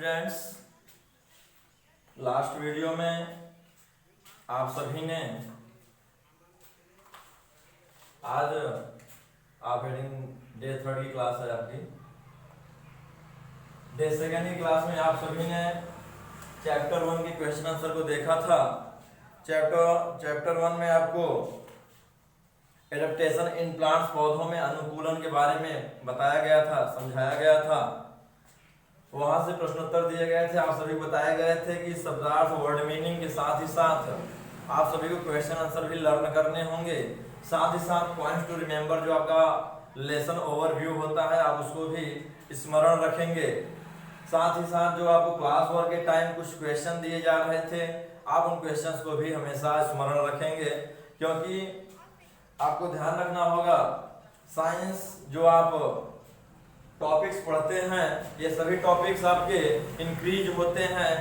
Students, last video में आप सभी ने आज आप हेडिंग डे 3 की क्लास है आपकी। डे 2 की क्लास में आप सभी ने चैप्टर 1 के क्वेश्चन आंसर को देखा था। चैप्टर 1 में आपको एडेप्टेशन इन प्लांट्स, पौधों में अनुकूलन के बारे में बताया गया था, समझाया गया था। वहां से प्रश्नोत्तर दिए गए थे, आप सभी बताए गए थे कि शब्दार्थ वर्ड मीनिंग के साथ ही साथ आप सभी को क्वेश्चन आंसर भी लर्न करने होंगे। साथ ही साथ पॉइंट्स टू रिमेंबर, जो आपका लेसन ओवरव्यू होता है, आप उसको भी स्मरण रखेंगे। साथ ही साथ जो आपको क्लास वर्क के टाइम कुछ क्वेश्चन दिए जा रहे थे, आप उन क्वेश्चंस को भी हमेशा स्मरण रखेंगे, क्योंकि आपको ध्यान रखना होगा साइंस जो आप टॉपिक्स पढ़ते हैं, ये सभी टॉपिक्स आपके इंक्रीज होते हैं।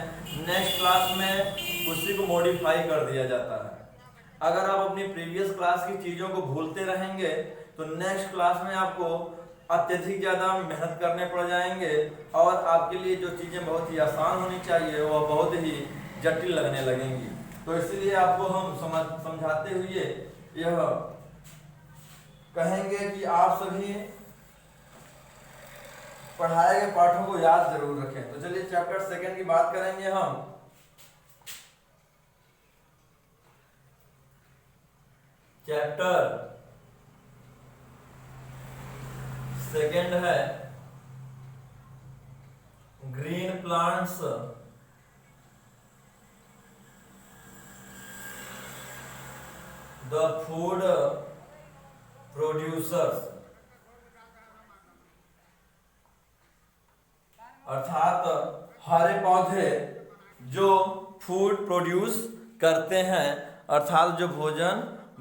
नेक्स्ट क्लास में उसी को मॉडिफाई कर दिया जाता है। अगर आप अपनी प्रीवियस क्लास की चीज़ों को भूलते रहेंगे तो नेक्स्ट क्लास में आपको अत्यधिक ज़्यादा मेहनत करने पड़ जाएंगे और आपके लिए जो चीज़ें बहुत ही आसान होनी चाहिए वह बहुत ही जटिल लगने लगेंगी। तो इसीलिए आपको हम समझाते हुए यह कहेंगे कि आप सभी पढ़ाए गए पाठों को याद जरूर रखें। तो चलिए चैप्टर 2 की बात करेंगे हम। चैप्टर 2 है green plants, the food producers, अर्थात हरे पौधे जो फूड प्रोड्यूस करते हैं, अर्थात जो भोजन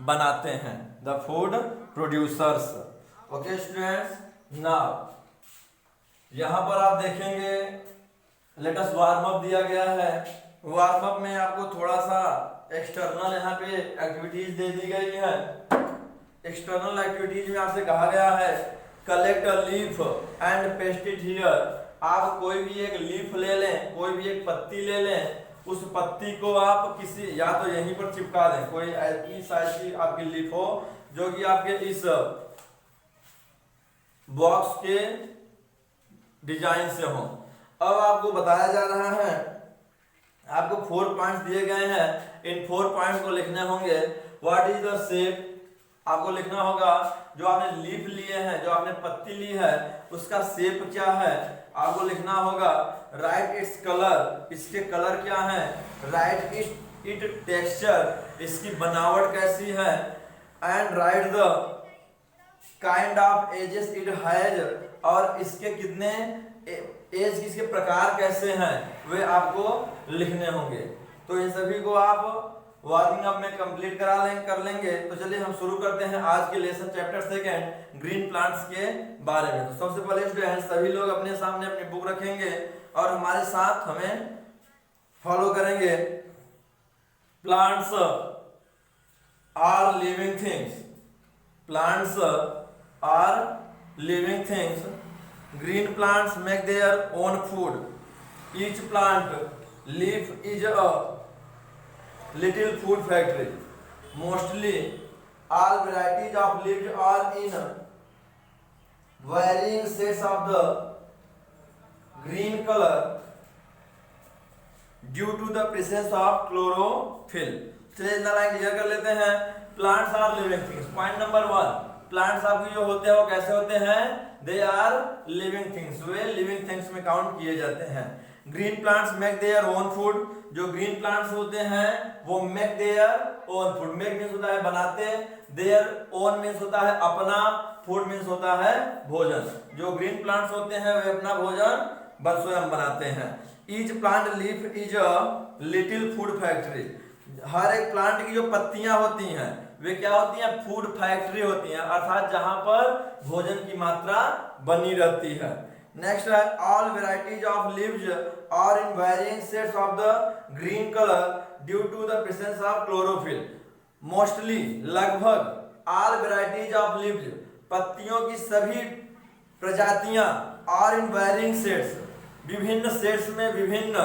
बनाते हैं, the food producers. Okay students, now यहां पर आप देखेंगे लेट अस वार्म अप दिया गया है। वार्म अप में आपको थोड़ा सा एक्सटर्नल यहाँ पे एक्टिविटीज दे दी गई है। एक्सटर्नल एक्टिविटीज में आपसे कहा गया है collect a leaf and paste it here. आप कोई भी एक लीफ ले लें, कोई भी एक पत्ती ले लें, उस पत्ती को आप किसी या तो यहीं पर चिपका दें, कोई ऐसी साइज की आपकी लीफ हो जो कि आपके इस बॉक्स के डिजाइन से हो। अब आपको बताया जा रहा है, आपको 4 पॉइंट्स दिए गए हैं, इन 4 पॉइंट्स को लिखने होंगे। व्हाट इज द शेप, आपको लिखना होगा जो आपने लीफ लिए हैं, जो आपने पत्ती ली है, उसका शेप क्या है, आपको लिखना होगा। राइट इट्स कलर, इसके कलर क्या है। राइट इट टेक्सचर, इसकी बनावट कैसी है। And write the kind of edges it has, और इसके कितने एज, इसके प्रकार कैसे हैं, वे आपको लिखने होंगे। तो इन सभी को आप वार्मिंग अप में कंप्लीट कर लेंगे। तो चलिए हम शुरू करते हैं आज के लेसन चैप्टर 2 ग्रीन प्लांट्स के बारे में। तो सबसे पहले स्टूडेंट सभी लोग अपने सामने अपनी बुक रखेंगे और हमारे साथ हमें फॉलो करेंगे। Plants are living things, plants are living things, green plants make their own food, each plant leaf is a little food factory, mostly all varieties of leaves are in varying shades of the green color due to the presence of chlorophyll। चलिए इतना line clear कर लेते हैं। Plants are living things, point number 1, plants आपके जो होते हैं वो कैसे होते हैं, दे आर लिविंग थिंग्स, वे लिविंग थिंग्स में काउंट किए जाते हैं। Green plants make their own food, जो ग्रीन प्लांट्स होते हैं वो make their own food, make means होता है बनाते, देयर ओन मींस होता है अपना, फूड मींस होता है भोजन। जो ग्रीन प्लांट्स होते हैं वे अपना भोजन स्वयं बनाते हैं। Each plant leaf is a little food factory, हर एक प्लांट की जो पत्तियां होती हैं वे क्या होती हैं, फूड फैक्ट्री होती हैं, अर्थात जहां पर भोजन की मात्रा बनी रहती है। नेक्स्ट है all varieties of leaves are in varying shades of the green colour due to the presence of chlorophyll. Mostly, लगभग, ऑल वेराइटीज ऑफ लीव्स, पत्तियों की सभी प्रजातियां, आर इन वेरिइंग शेड्स, विभिन्न शेड्स में, विभिन्न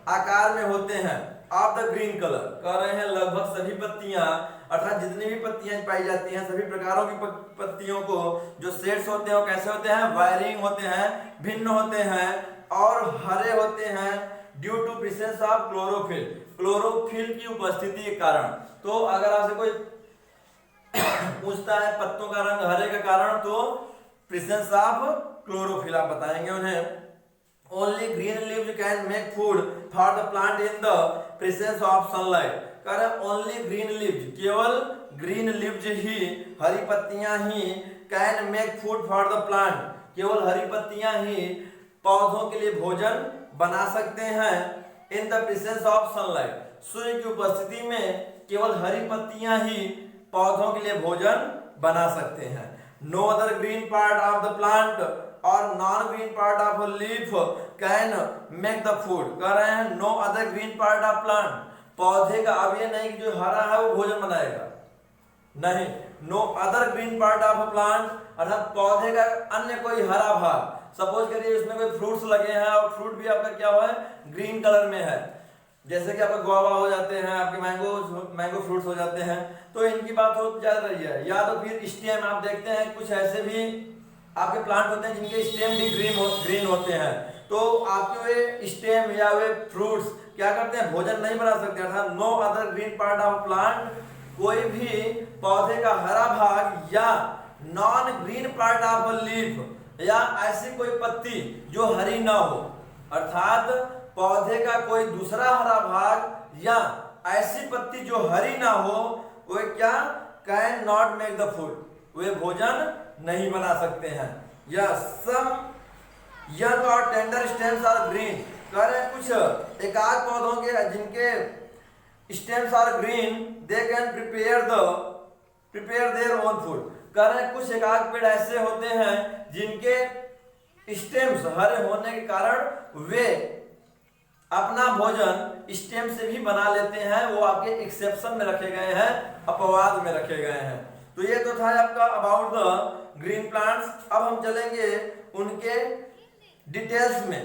आकार में होते हैं ऑफ द ग्रीन कलर। कह रहे हैं लगभग सभी पत्तियां, अर्थात जितनी भी पत्तियां पाई जाती हैं, सभी प्रकारों की पत्तियों को जो शेड्स होते हैं वो कैसे होते हैं, वायरिंग होते हैं, भिन्न होते हैं और हरे होते हैं due to presence of chlorophyll, chlorophyll की उपस्थिति के कारण। तो अगर आपसे कोई पूछता है पत्तों का रंग हरे का कारण, तो प्रेजेंस ऑफ क्लोरोफिल आप बताएंगे उन्हें। Only green leaves can make food for the plant in the presence of sunlight. कह रहे ओनली ग्रीन लीव्स, केवल ग्रीन लीव्स ही, हरी पत्तियां ही, can make food for the plant, केवल हरी पत्तियां ही पौधों के लिए भोजन बना सकते हैं in the presence of sunlight, सूर्य की उपस्थिति में केवल हरी पत्तियां ही पौधों के लिए भोजन बना सकते हैं। No other green part of the plant और non green part of a leaf can make the food. कह रहे हैं no other green part of plant, पौधे का अब ये नहीं कि जो हरा है वो भोजन बनाएगा, नहीं। No other green part of a plant अर्थात पौधे का अन्य कोई हरा भाग, सपोज करिए उसमें कोई फ्रूट्स लगे हैं और फ्रूट भी आपका क्या हुआ है, ग्रीन कलर में है, जैसे कि आपका गुआवा हो जाते हैं, आपके मैंगो फ्रूट्स हो जाते हैं, तो इनकी बात हो जा रही है। या तो फिर स्टेम, आप देखते हैं कुछ ऐसे भी आपके प्लांट होते हैं जिनके स्टेम भी ग्रीन होते हैं, तो आपके वे स्टेम या वे फ्रूट्स क्या करते हैं, भोजन नहीं बना सकते। अर्थात no other green part of plant, कोई भी पौधे का हरा भाग या non green part of leaf या ऐसी कोई पत्ती जो हरी ना हो, अर्थात पौधे का कोई दूसरा हरा भाग या ऐसी पत्ती जो हरी ना हो, वो क्या, can not make the food, वे भोजन नहीं बना सकते हैं। या सम यंग और टेंडर स्टेम्स आर ग्रीन, कह रहे हैं कुछ एकाध पौधों के जिनके stems are green, they can prepare their own food. कह रहे हैं कुछ एकाध पेड़ ऐसे होते हैं जिनके स्टेम्स हरे होने के कारण वे अपना भोजन स्टेम से भी बना लेते हैं, वो आपके एक्सेप्शन में रखे गए हैं, अपवाद में रखे गए हैं। तो ये तो था आपका अबाउट द ग्रीन प्लांट्स। अब हम चलेंगे उनके डिटेल्स में,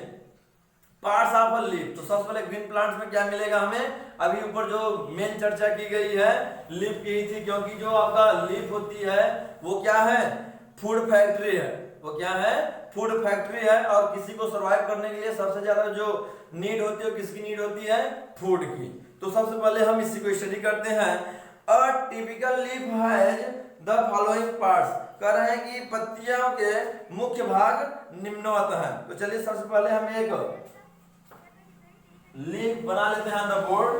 पार्ट्स ऑफ अ लीफ। तो सबसे पहले ग्रीन प्लांट्स में क्या मिलेगा हमें, अभी ऊपर जो मेन चर्चा की गई है लीफ की ही थी, क्योंकि जो आपका लीफ होती है वो क्या है, फूड फैक्ट्री है, वो क्या है, फूड फैक्ट्री है। और किसी को सर्वाइव करने के लिए सबसे ज्यादा जो नीड होती है, किसकी नीड होती है, फूड की। तो सबसे पहले हम इसी को स्टडी करते हैं। A typical leaf has the following parts, कह रहे हैं कि पत्तियों के मुख्य भाग निम्नवत हैं। तो चलिए सबसे पहले हम एक लीफ बना लेते हैं the board.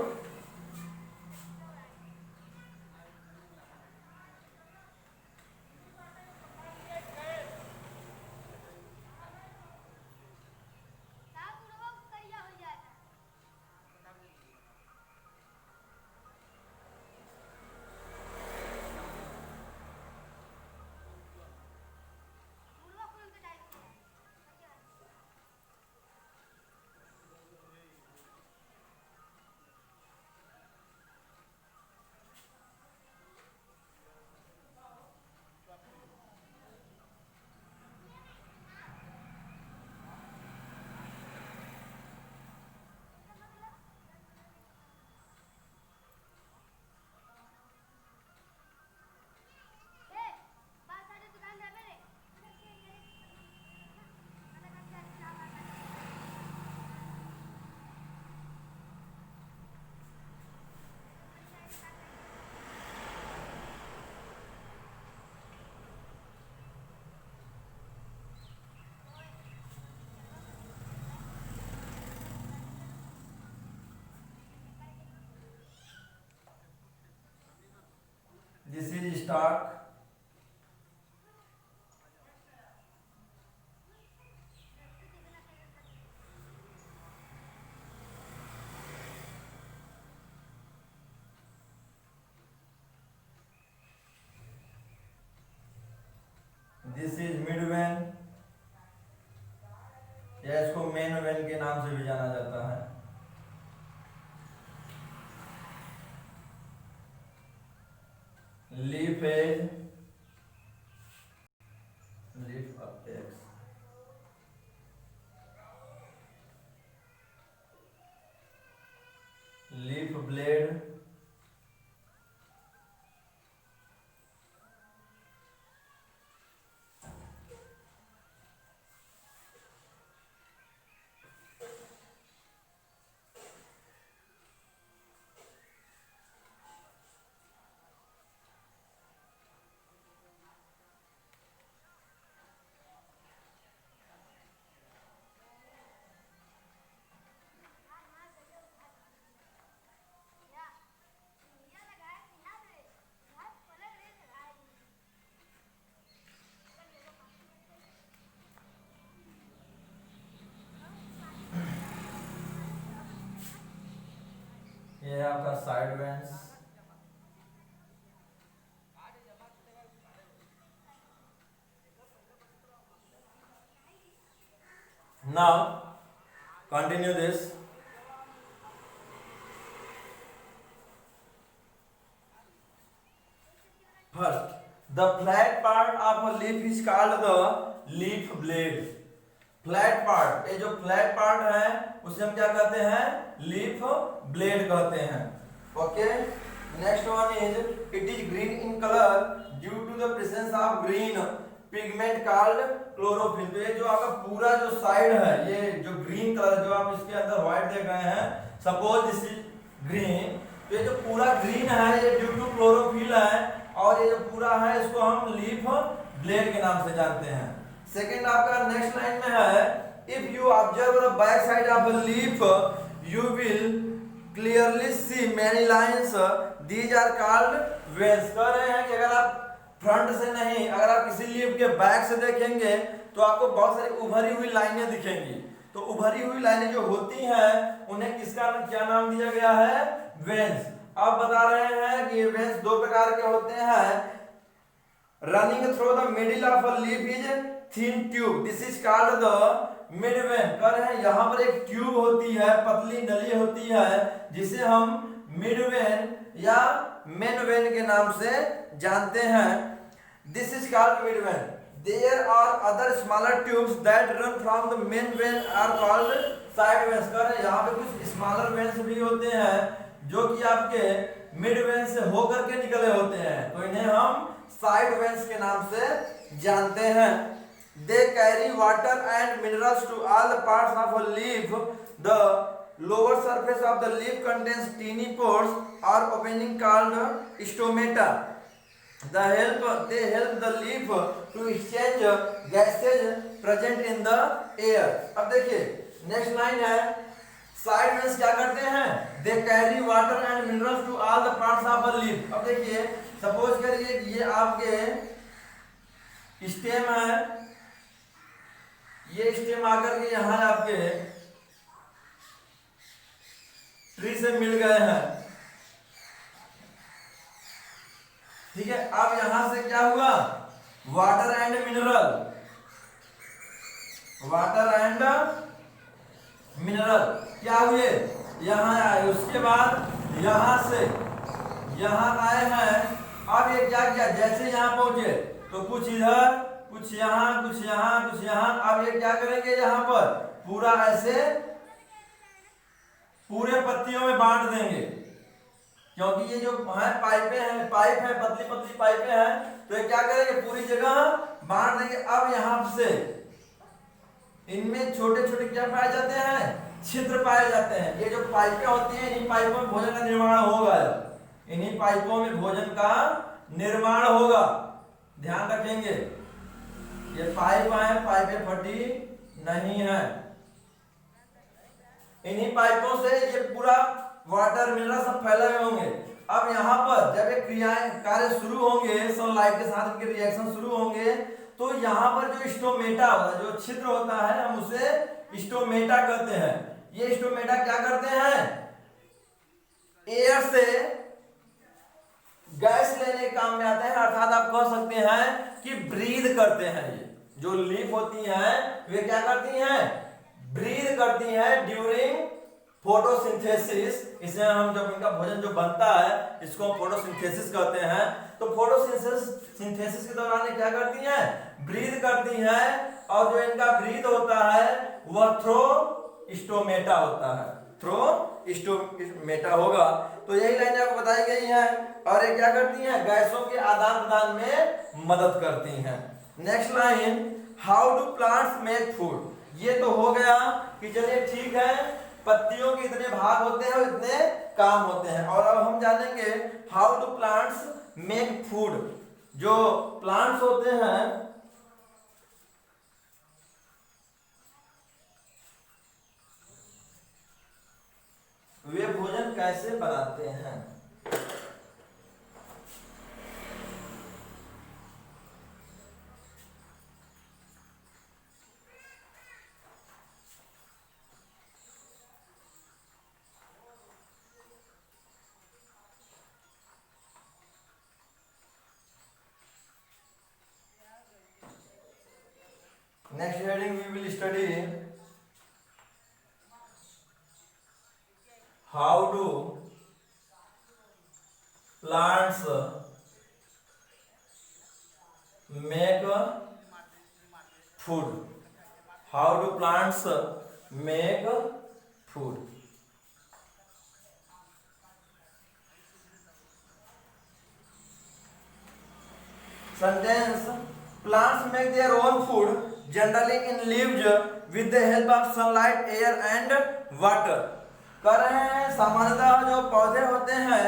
This is stalk. This is midvein, या इसको मेन वेन के नाम से भी जाना जाता है। लीफ एज, लीफ अपेक्स, ये है आपका side veins. Now continue this. First, the flat part of a leaf is called the leaf blade. Flat part, ये जो फ्लैट पार्ट है उसे हम क्या कहते हैं? लीफ ब्लेड कहते हैं। Okay, next one is it is green in colour due to the presence of green pigment called chlorophyll. तो ये जो आपका पूरा जो साइड है, ये जो ग्रीन कलर जो आप इसके अंदर व्हाइट देख रहे हैं, सपोज दिस इज ग्रीन, तो ये जो पूरा ग्रीन है ये ड्यू टू क्लोरोफिल है, और ये जो पूरा है इसको हम लीफ ब्लेड के नाम से जानते हैं। सेकेंड आपका नेक्स्ट लाइन में है, if you observe the back side of a leaf you will clearly see many lines, these are called veins. कह रहे हैं कि अगर आप फ्रंट से नहीं, अगर आप किसी लीफ के बैक से देखेंगे तो आपको बहुत सारी उभरी हुई लाइनें दिखेंगी। तो उभरी हुई लाइनें जो होती हैं उन्हें किसका क्या नाम दिया गया है? वेन्स। अब बता रहे हैं कि ये वेन्स दो प्रकार के होते हैं। Running through the middle of a leaf is thin tube, this is called the mid when. कह रहे हैं यहाँ पर एक ट्यूब होती है, पतली नली होती है, जिसे हम मिड वेन या मेन वेन के नाम से जानते हैं। This is called mid when. There are other smaller tubes that run from the main vein are called side veins। कह रहे हैं यहाँ पे कुछ स्मॉलर वेन्स भी होते हैं जो कि आपके मिड वेन से होकर के निकले होते हैं, तो इन्हें हम साइड वेन्स के नाम से जानते हैं। They carry water and minerals to all the parts of a leaf. The lower surface of the leaf contains teeny pores or opening called stomata. They help the leaf to exchange gases present in the air। अब देखिए next line है, side veins क्या करते हैं? They carry water and minerals to all the parts of a leaf। अब देखिए suppose करिए कि ये आपके स्टेम है, ये स्टेम आकर के यहाँ आपके ट्री से मिल गए हैं, ठीक है। अब यहां से क्या हुआ? Water and mineral, water and mineral क्या हुए? यहां आए, उसके बाद यहां से यहां आए हैं। अब ये क्या किया? जैसे यहां पहुंचे तो कुछ इधर, कुछ यहां, कुछ यहां, कुछ यहां। अब ये क्या करेंगे? यहां पर पूरा ऐसे पूरे पत्तियों में बांट देंगे, क्योंकि ये जो है पाइपें हैं, पाइप है, पतली पतली पाइपें हैं, तो ये क्या करेंगे? पूरी जगह बांट देंगे। अब यहां से इनमें छोटे छोटे क्या पाए जाते हैं? छिद्र पाए जाते हैं। ये जो पाइपें होती हैं, इन्हीं पाइपों में भोजन का निर्माण होगा, इन्हीं पाइपों में भोजन का निर्माण होगा, ध्यान रखेंगे। ये पाइप है, पाइपें फटी नहीं है, इन्हीं पाइपों से ये पूरा वाटर मिनरल सब फैले हुए होंगे। अब यहाँ पर जब ये क्रियाएं कार्य शुरू होंगे, सनलाइट के साथ इनके रिएक्शन शुरू होंगे, तो यहाँ पर जो स्टोमेटा होता है, जो छिद्र होता है, हम उसे स्टोमेटा कहते हैं। ये स्टोमेटा क्या करते हैं? एयर से गैस लेने के काम में आते हैं, अर्थात आप कह सकते हैं कि ब्रीद करते हैं। ये जो लीफ होती हैं वे क्या करती हैं? ब्रीद करती हैं ड्यूरिंग फोटोसिंथेसिस। इसे हम जब इनका भोजन जो बनता है इसको हम फोटोसिंथेसिस कहते हैं। तो फोटोसिंथेसिस के दौरान ये क्या करती हैं? ब्रीद करती हैं, और जो इनका ब्रीद होता है वह थ्रो स्टोमेटा होता है, थ्रो स्टोमेटा होगा। तो यही लाइन आपको बताई गई है, और ये क्या करती हैं? गैसों के आदान प्रदान में मदद करती हैं। Next line, how do plants make food. ये तो हो गया कि चलिए ठीक है, पत्तियों के इतने भाग होते हैं और इतने काम होते हैं। और अब हम जानेंगे how do plants make food. जो प्लांट्स होते हैं वे भोजन कैसे बनाते हैं। Next heading we will study how do plants make food. How do plants make food? Sentence: plants make their own food generally in leaves with the help of sunlight, air and water. कह रहे हैं सामान्यतः जो पौधे होते हैं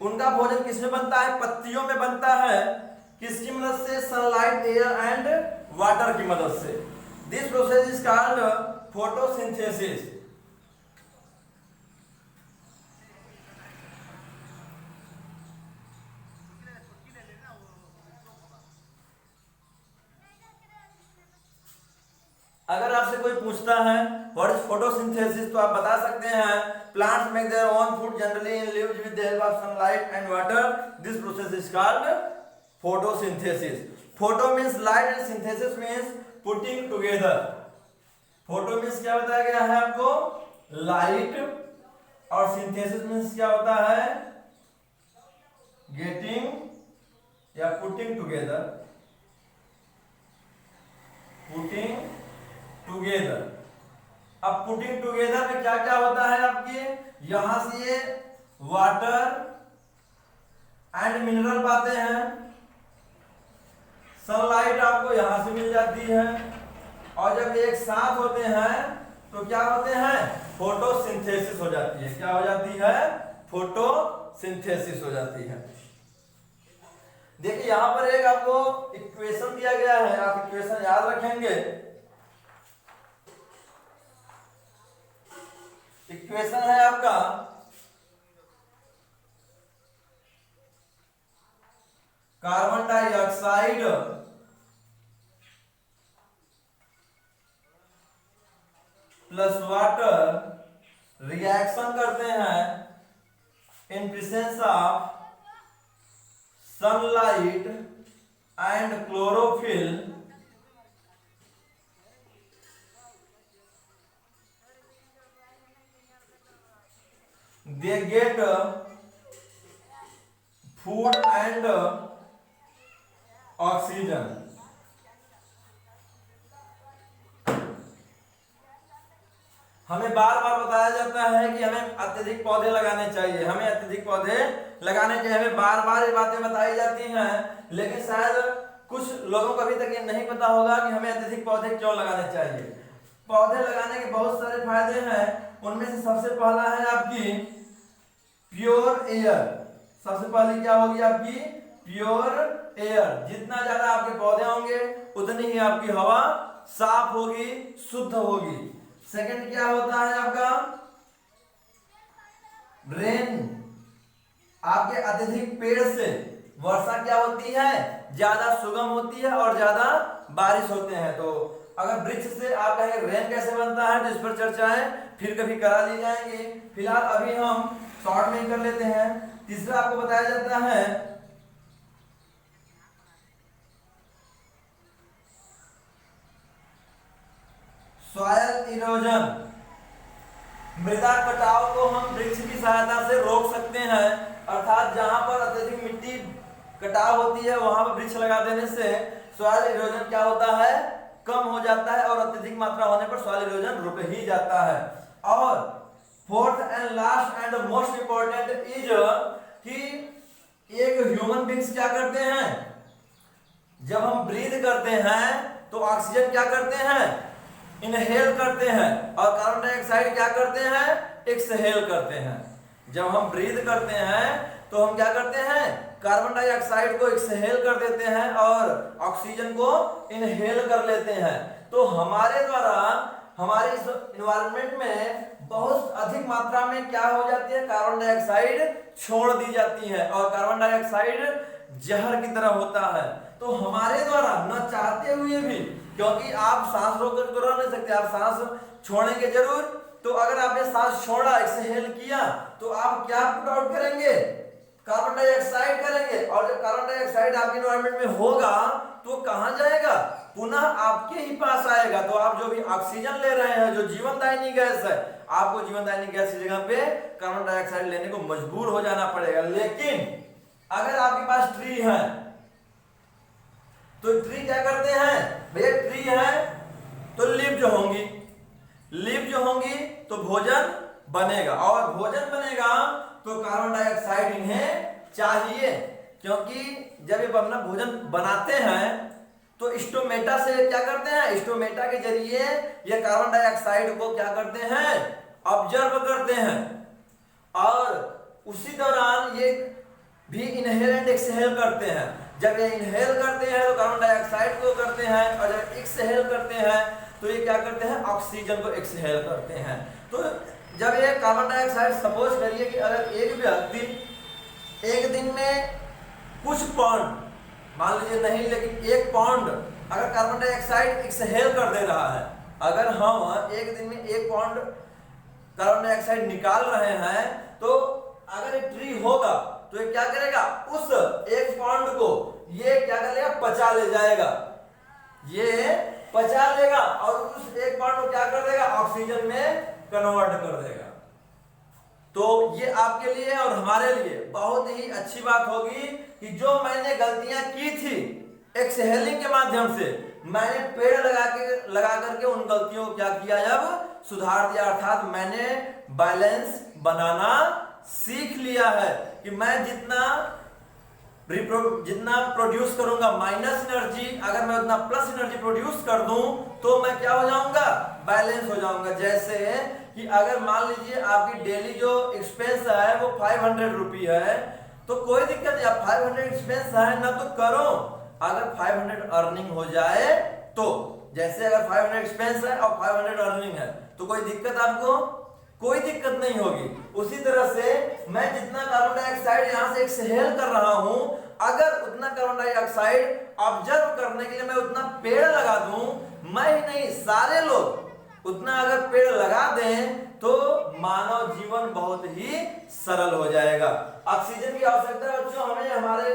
उनका भोजन किसमें बनता है? पत्तियों में बनता है। किसकी मदद से? सनलाइट, एयर एंड वाटर की मदद से। This process is called photosynthesis. अगर आपसे कोई पूछता है व्हाट इज फोटोसिंथेसिस तो आप बता सकते हैं plants make their own food generally in leaves with the help of sunlight and water. This process is called photosynthesis. Photo means light and synthesis means putting together. Photo means क्या बताया गया है आपको? लाइट, और synthesis means क्या होता है? Getting या पुटिंग टुगेदर। Putting together. अब पुटिंग टुगेदर में क्या क्या होता है आपके? यहां से ये वाटर एंड मिनरल पाते हैं, सनलाइट आपको यहां से मिल जाती है, और जब ये एक साथ होते हैं तो क्या होते हैं? फोटोसिंथेसिस हो जाती है। क्या हो जाती है? फोटोसिंथेसिस हो जाती है। देखिए यहां पर एक आपको इक्वेशन दिया गया है, आप इक्वेशन याद रखेंगे। इक्वेशन है आपका carbon dioxide plus water reaction करते हैं in presence of sunlight and chlorophyll. They get food and oxygen. हमें बार बार बताया जाता है कि हमें अत्यधिक पौधे लगाने चाहिए, हमें अत्यधिक पौधे लगाने चाहिए। हमें बार बार ये बातें बताई जाती हैं, लेकिन शायद कुछ लोगों को अभी तक ये नहीं पता होगा कि हमें अत्यधिक पौधे क्यों लगाने चाहिए। पौधे लगाने के बहुत सारे फायदे हैं। उनमें से सबसे पहला है आपकी प्योर एयर। सबसे पहले क्या होगी आपकी? Pure air. जितना ज्यादा आपके पौधे होंगे उतनी ही आपकी हवा साफ होगी, शुद्ध होगी। सेकंड क्या होता है आपका? रेन। आपके अत्यधिक पेड़ से वर्षा क्या होती है? ज्यादा सुगम होती है और ज्यादा बारिश होते हैं। तो अगर वृक्ष से आप कहें रेन कैसे बनता है तो इस पर चर्चाएं फिर कभी करा ली जाएंगी। फिलहाल अभी हम शॉर्ट में कर लेते हैं। तीसरा आपको बताया जाता है सॉयल इरोजन। मृदा कटाव को हम वृक्ष की सहायता से रोक सकते हैं, अर्थात जहां पर अत्यधिक मिट्टी कटाव होती है वहां पर वृक्ष लगा देने से सॉयल इरोजन क्या होता है? कम हो जाता है, और अत्यधिक मात्रा होने पर सॉइल इरोजन रुक ही जाता है। और fourth and last and most important is कि एक ह्यूमन बींग्स क्या करते हैं? जब हम ब्रीथ करते हैं तो ऑक्सीजन क्या करते हैं? इनहेल करते हैं, और कार्बन डाइऑक्साइड क्या करते हैं? एक्सहेल करते हैं। जब हम ब्रीथ करते हैं तो हम क्या करते हैं? कार्बन डाइऑक्साइड को एक्सहेल कर देते हैं और ऑक्सीजन को इनहेल कर लेते हैं। तो हमारे द्वारा हमारे इस एनवायरनमेंट में बहुत अधिक मात्रा में क्या हो जाती है? कार्बन डाइऑक्साइड छोड़ दी जाती है, और कार्बन डाइऑक्साइड जहर की तरह होता है। तो हमारे द्वारा न चाहते हुए भी, क्योंकि आप सांस रोककर तो रह नहीं सकते, आप सांस छोड़ेंगे जरूर। तो अगर आपने सांस छोड़ा, एक्सहेल किया, तो आप क्या पुट आउट करेंगे? कार्बन डाइऑक्साइड करेंगे, और जब कार्बन डाइऑक्साइड आपके एनवायरनमेंट में होगा तो कहां जाएगा, पुनः आपके ही पास आएगा। तो आप जो भी ऑक्सीजन ले रहे हैं, जो जीवनदायिनी गैस है, आपको जीवनदायिनी गैस की जगह पे कार्बन डाइऑक्साइड लेने को मजबूर हो जाना पड़ेगा। लेकिन अगर आपके पास ट्री है तो ट्री क्या करते हैं भैया, ट्री है तो लीफ जो होंगी, लीफ जो होंगी तो भोजन बनेगा, और भोजन बनेगा तो कार्बन डाइऑक्साइड इन्हें चाहिए, क्योंकि जब ये अपना भोजन बनाते हैं तो स्टोमेटा से क्या करते हैं, स्टोमेटा के जरिए ये कार्बन डाइऑक्साइड को क्या करते हैं, ऑब्जर्व करते हैं, और उसी दौरान ये भी इनहेल एंड एक्सहेल करते हैं। जब ये इनहेल करते हैं तो कार्बन डाइऑक्साइड को करते हैं, और जब एक्सहेल करते हैं तो ये क्या करते हैं, ऑक्सीजन को एक्सहेल करते हैं। तो जब ये कार्बन डाइऑक्साइड, सपोज करिए कि अगर एक व्यक्ति एक दिन में कुछ पाउंड, मान लीजिए नहीं लेकिन 1 पाउंड अगर कार्बन डाइऑक्साइड एक्सहेल कर दे रहा है, अगर हम एक दिन में 1 पाउंड कार्बन डाइऑक्साइड निकाल रहे हैं, तो अगर एक ट्री होगा तो ये क्या करेगा, उस 1 पाउंड को ये क्या कर लेगा, पचा ले जाएगा, ये पचा लेगा, और उस 1 पाउंड को क्या कर देगा, ऑक्सीजन में कन्वर्ट कर देगा। तो ये आपके लिए और हमारे लिए बहुत ही अच्छी बात होगी कि जो मैंने गलतियां की थी एक्सहेलिंग के माध्यम से, मैंने पेड़ लगा करके उन गलतियों को क्या किया, अब सुधार दिया, अर्थात मैंने बैलेंस बनाना सीख लिया है कि मैं जितना प्रोड्यूस करूंगा माइनस एनर्जी, अगर मैं उतना प्लस एनर्जी प्रोड्यूस कर दूं तो मैं क्या हो जाऊंगा, बैलेंस हो जाऊंगा। जैसे कि अगर मान लीजिए आपकी डेली जो एक्सपेंस है वो 500 रुपी है, तो कोई दिक्कत नहीं, आप 500 एक्सपेंस है ना तो करो, अगर 500 अर्निंग हो जाए तो, जैसे अगर 500 एक्सपेंस है और 500 अर्निंग है तो कोई दिक्कत, आपको कोई दिक्कत नहीं होगी। उसी तरह से मैं जितना कार्बन डाइऑक्साइड यहां से एक्सहेल कर रहा हूं, अगर उतना कार्बन डाइऑक्साइड ऑब्जर्व करने के लिए मैं उतना पेड़ लगा दूं, मैं ही नहीं सारे लोग उतना अगर पेड़ लगा दें तो मानव जीवन बहुत ही सरल हो जाएगा। ऑक्सीजन की आवश्यकता बच्चों हमें हमारे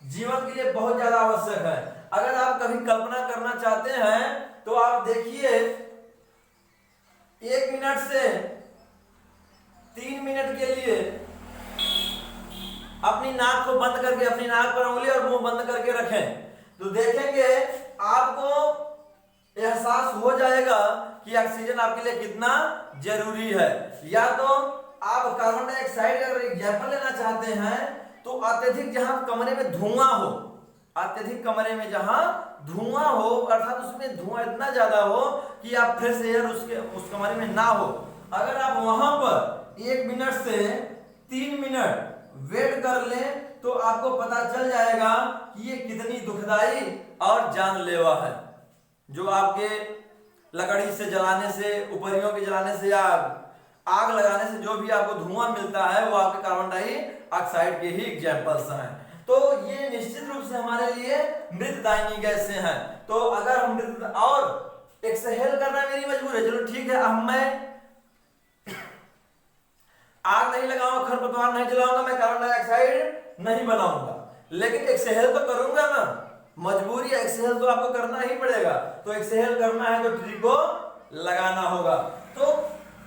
जीवन के लिए बहुत ज्यादा आवश्यक है। अगर आप कभी कल्पना करना चाहते हैं तो आप देखिए 1 मिनट से 3 मिनट के लिए अपनी नाक को बंद करके, अपनी नाक पर उंगली और मुंह बंद करके रखें, तो देखेंगे आपको एहसास हो जाएगा कि ऑक्सीजन आपके लिए कितना जरूरी है। या तो आप कार्बन डाइऑक्साइड अगर एग्जाम्पल लेना चाहते हैं तो अत्यधिक जहां कमरे में धुआं हो, अत्यधिक कमरे में जहां धुआं हो, अर्थात उसमें धुआं इतना ज्यादा हो कि आप फ्रेश एयर उस कमरे में ना हो, अगर आप वहां पर 1 मिनट से 3 मिनट वेट कर लें तो आपको पता चल जाएगा कि ये कितनी दुखदाई और जानलेवा है। जो आपके लकड़ी से जलाने से, उपरियों के जलाने से या आग लगाने से जो भी आपको धुआं मिलता है वो आपके कार्बन डाइऑक्साइड के ही एग्जाम्पल्स हैं। तो ये निश्चित रूप से हमारे लिए मृतदायिनी गैसें हैं। तो अगर हम मृत और एक्सहेल करना मेरी मजबूरी है, चलो ठीक है, अब मैं आग नहीं लगाऊंगा, खरपतवार नहीं जलाऊंगा, मैं कार्बन डाइऑक्साइड नहीं बनाऊंगा, लेकिन एक्सहेल तो करूंगा ना, मजबूरी है, एक्सहेल तो आपको करना ही पड़ेगा। तो एक्सहेल करना है तो ट्री को लगाना होगा। तो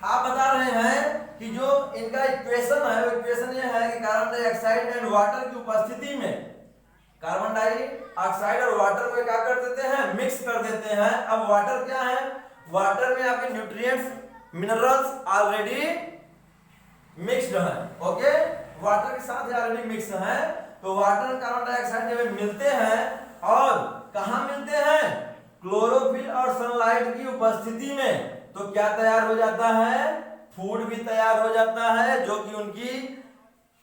आप बता रहे हैं कि जो इनका इक्वेशन है वो इक्वेशन ये है कि कार्बन डाइऑक्साइड एंड वाटर की उपस्थिति में कार्बन डाइऑक्साइड और वाटर को क्या कर देते हैं, मिक्स कर देते हैं। अब वाटर क्या है, वाटर में आपके न्यूट्रिएंट्स, मिनरल्स ऑलरेडी मिक्स्ड है, ओके, वाटर के साथ ऑलरेडी मिक्स है। तो वाटर कार्बन डाइऑक्साइड जब मिलते हैं, और कहां मिलते हैं, क्लोरोफिल और सनलाइट की उपस्थिति में, तो क्या तैयार हो जाता है, फूड भी तैयार हो जाता है, जो कि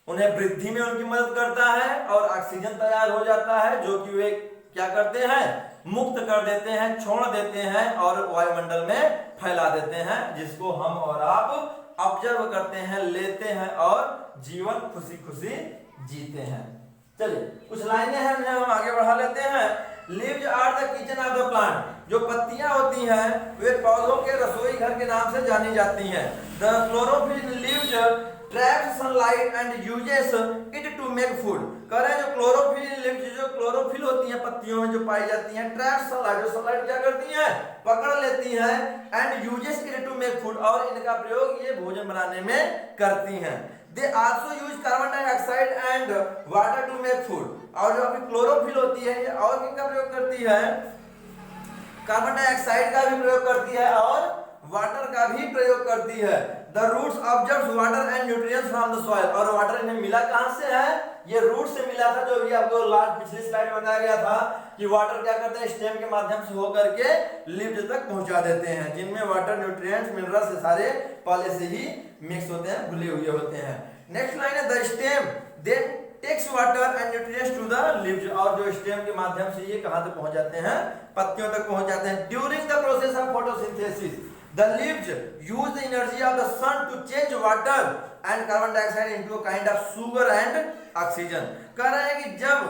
उन्हें वृद्धि में उनकी मदद करता है, और ऑक्सीजन तैयार हो जाता है जो कि वे क्या करते हैं, मुक्त कर देते हैं, छोड़ देते हैं और वायुमंडल में फैला देते हैं, जिसको हम और आप ऑब्जर्व करते हैं, लेते हैं और जीवन खुशी खुशी जीते हैं। चलिए कुछ लाइनें हैं हम आगे बढ़ा लेते हैं। Leaves are the kitchen of the plant, जो पत्तियां होती हैं वे पौधों के रसोई घर के नाम से जानी जाती हैं। The chlorophyll leaves traps sunlight and uses it to make food. कह रहे हैं जो क्लोरोफिल, जो क्लोरोफिल होती है पत्तियों में जो पाई जाती हैं, ट्रैप सनलाइट, जो सनलाइट क्या करती हैं, पकड़ लेती हैं, and uses it to make food, और इनका प्रयोग ये भोजन बनाने में करती हैं। They also use carbon dioxide and water to make food, और जो आपकी क्लोरोफिल होती है ये और किनका प्रयोग करती है, कार्बन डाइऑक्साइड का भी प्रयोग करती है और वाटर का भी प्रयोग करती है। The roots observe water and nutrients from the soil, और वाटर इन्हें मिला कहां से है, ये रूट से मिला था, जो भी आपको लास्ट पिछली स्लाइड में बताया गया था कि वाटर क्या करते हैं, स्टेम के माध्यम से होकर के लीव्स तक पहुंचा देते हैं, जिनमें वाटर, न्यूट्रिएंट्स, मिनरल्स सारे पहले से ही मिक्स होते हैं, घुले हुए होते हैं। नेक्स्ट लाइन है the stem then takes water and nutrients to the leaves, और जो स्टेम के माध्यम से ये कहां तक पहुंच जाते हैं, पत्तियों तक पहुंच जाते हैं। During the process of photosynthesis the leaves use the energy of the sun to change water and carbon dioxide into a kind of sugar and oxygen। कह रहे हैं कि जब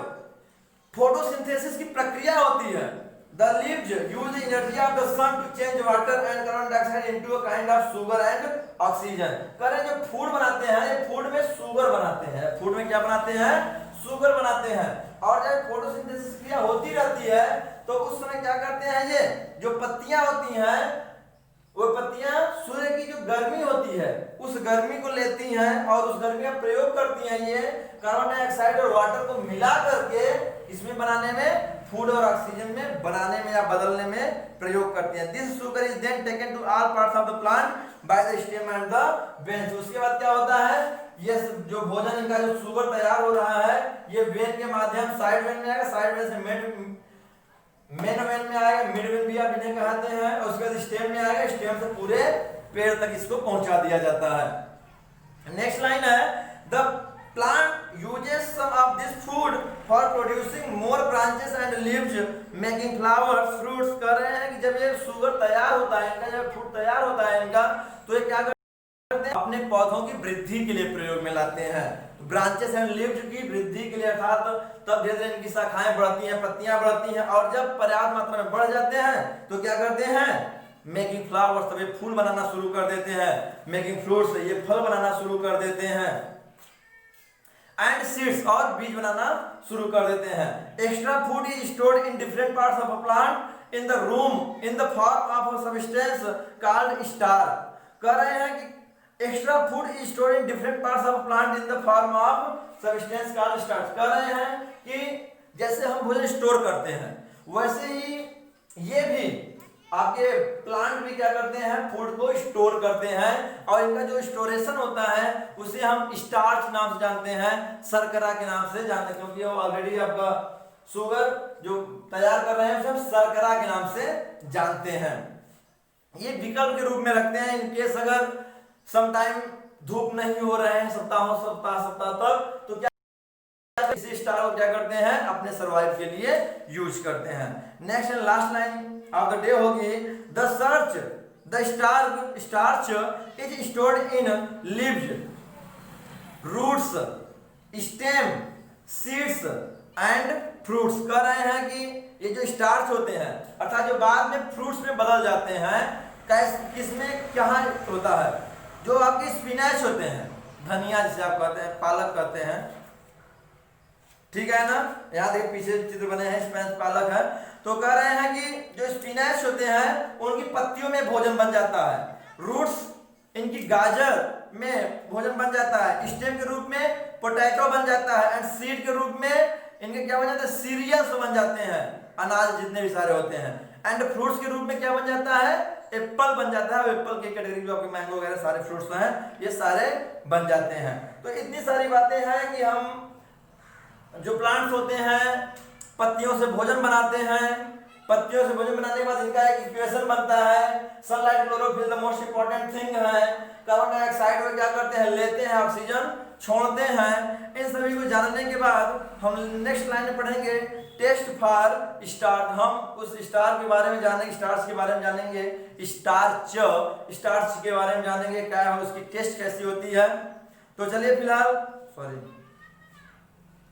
फोटोसिंथेसिस की प्रक्रिया होती है, the leaves use the energy of the sun to change water and carbon dioxide into a kind of sugar and oxygen। कह रहे हैं जो फूड बनाते हैं, ये फूड में शुगर बनाते हैं, फूड में क्या बनाते हैं, शुगर बनाते हैं, और जब फोटोसिंथेसिस क्रिया होती रहती है तो उस समय क्या करते हैं, ये जो पत्तियां होती हैं, वो पत्तियां सूर्य की जो गर्मी होती है उस गर्मी को लेती हैं और उस गर्मी का प्रयोग करती हैं, ये कार्बन डाइऑक्साइड और वाटर को मिला करके इसमें बनाने में, फूड और ऑक्सीजन में बनाने में या बदलने में प्रयोग करती हैं। This sugar is then taken to all parts of the plant by the stem and the veins. उसके बाद क्या होता है, ये जो भोजन इनका जो शुगर तैयार हो रहा है, ये वेन के माध्यम, साइड वेन में आएगा, साइड वेन से मेन वेन में आएगा, मिड वेन भी आप इन्हें कहते हैं, और उसके बाद स्टेम में आएगा, स्टेम से पूरे पेड़ तक इसको पहुंचा दिया जाता है। नेक्स्ट लाइन है the plant uses some of this food for producing more branches and leaves making flowers fruits. कर रहे हैं कि जब ये शुगर तैयार होता है, इनका जब फ्रूट तैयार होता है इनका, तो ये क्या करते हैं, अपने पौधों की वृद्धि के लिए प्रयोग में लाते हैं, ब्रांचेस एंड लीव्स की वृद्धि के लिए, अर्थात तब धीरे धीरे इनकी शाखाएं बढ़ती हैं, पत्तियां बढ़ती हैं, और जब पर्याप्त मात्रा में बढ़ जाते हैं तो क्या करते हैं, मेकिंग फ्लावर्स, तब ये फूल बनाना शुरू कर देते हैं, मेकिंग फ्रूट्स, ये फल बनाना शुरू कर देते हैं, एंड सीड्स, और बीज बनाना शुरू कर देते हैं। Extra food is stored in different parts of a plant in the room in the form of a substance called star. कह रहे हैं कि extra food is stored in different parts of plant in the form of substance called starch. कह रहे हैं कि जैसे हम भोजन स्टोर करते हैं, वैसे ही ये भी आपके प्लांट भी क्या करते हैं, फूड को स्टोर करते हैं, और इनका जो स्टोरेशन होता है उसे हम स्टार्च नाम से जानते हैं, शर्करा के नाम से जानते हैं, क्योंकि वो ऑलरेडी आपका शुगर जो तैयार कर रहे हैं उसे हम शर्करा के नाम से जानते हैं। ये विकल्प के रूप में रखते हैं इन केस अगर समटाइम धूप नहीं हो रहे हैं सप्ताह तक, तो क्या इसी स्टार को क्या करते हैं, अपने सर्वाइव के लिए यूज करते हैं। Next and last line of the day होगी the starch is stored in leaves, roots, stem, seeds and fruits. कह रहे हैं कि ये जो स्टार्च होते हैं, अर्थात जो बाद में फ्रूट्स में बदल जाते हैं, किसमें क्या होता है, जो आपके स्पिनच होते हैं, धनिया जिसे आप कहते हैं, पालक कहते हैं, ठीक है ना, यहाँ देखिए पीछे चित्र बने हैं, स्पिनच पालक है। तो कह रहे हैं कि जो स्पिनच होते हैं उनकी पत्तियों में भोजन बन जाता है, रूट्स इनकी गाजर में भोजन बन जाता है, स्टेम के रूप में पोटैटो बन जाता है, एंड सीड के रूप में इनके क्या बन जाते हैं, सीरियल्स बन जाते हैं, अनाज जितने भी सारे होते हैं, एंड फ्रूट्स के रूप में क्या बन जाता है, एप्पल बन जाता है। एप्पल की कैटेगरी जो आपके मैंगो वगैरह सारे फ्रूट्स हैं ये सारे बन जाते हैं। तो इतनी सारी बातें हैं कि हम जो प्लांट्स होते हैं पत्तियों से भोजन बनाते हैं, पत्तियों से भोजन बनाने के बाद इनका एक इक्वेशन बनता है, sunlight, chlorophyll the most important thing है, कार्बन डाइऑक्साइड में क्या करते हैं, लेते हैं, ऑक्सीजन छोड़ते हैं। इन सभी को जानने के बाद हम नेक्स्ट लाइन में पढ़ेंगे टेस्ट फॉर स्टार्च। हम उस स्टार के बारे में जानेंगे, स्टार्च के बारे में जानेंगे, स्टार्च के बारे में जानेंगे, क्या है उसकी टेस्ट कैसी होती है। तो चलिए फिलहाल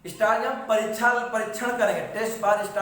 स्टार का परीक्षण करेंगे, टेस्ट फॉर स्टार।